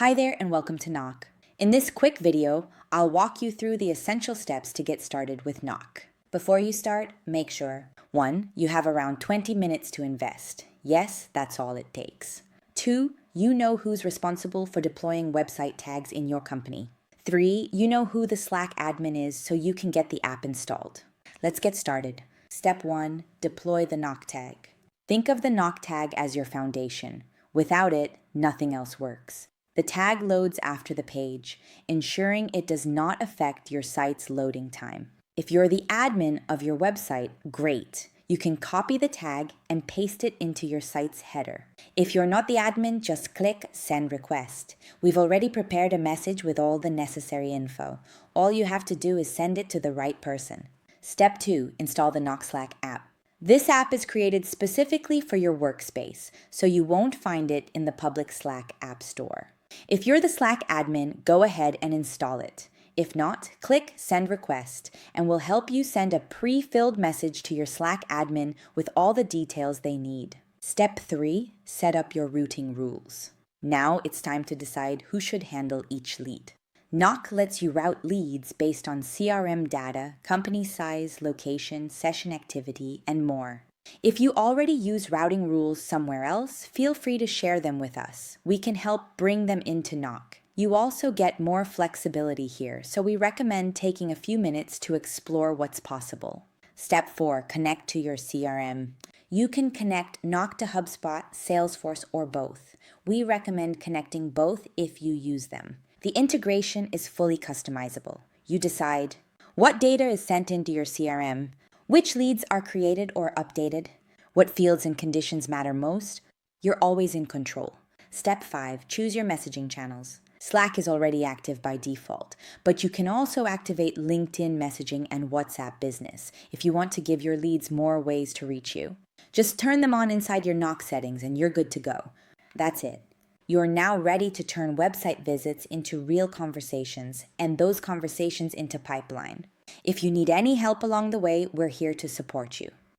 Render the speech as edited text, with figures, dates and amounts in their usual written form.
Hi there and welcome to Knock. In this quick video, I'll walk you through the essential steps to get started with Knock. Before you start, make sure 1. You have around 20 minutes to invest. Yes, that's all it takes. 2. You know who's responsible for deploying website tags in your company. 3. You know who the Slack admin is so you can get the app installed. Let's get started. Step 1. Deploy the Knock tag. Think of the Knock tag as your foundation. Without it, nothing else works. The tag loads after the page, ensuring it does not affect your site's loading time. If you're the admin of your website, great. You can copy the tag and paste it into your site's header. If you're not the admin, just click Send Request. We've already prepared a message with all the necessary info. All you have to do is send it to the right person. Step 2. Install the Knock Slack app. This app is created specifically for your workspace, so you won't find it in the public Slack app store. If you're the Slack admin, go ahead and install it. If not, click Send Request, and we'll help you send a pre-filled message to your Slack admin with all the details they need. Step 3. Set up your routing rules. Now it's time to decide who should handle each lead. Knock lets you route leads based on CRM data, company size, location, session activity, and more. If you already use routing rules somewhere else, feel free to share them with us. We can help bring them into Knock. You also get more flexibility here, so we recommend taking a few minutes to explore what's possible. Step 4. Connect to your CRM. You can connect Knock to HubSpot, Salesforce, or both. We recommend connecting both if you use them. The integration is fully customizable. You decide what data is sent into your CRM, which leads are created or updated, what fields and conditions matter most. You're always in control. Step 5. Choose your messaging channels. Slack is already active by default, but you can also activate LinkedIn messaging and WhatsApp Business if you want to give your leads more ways to reach you. Just turn them on inside your Knock settings and you're good to go. That's it. You are now ready to turn website visits into real conversations and those conversations into pipeline. If you need any help along the way, we're here to support you.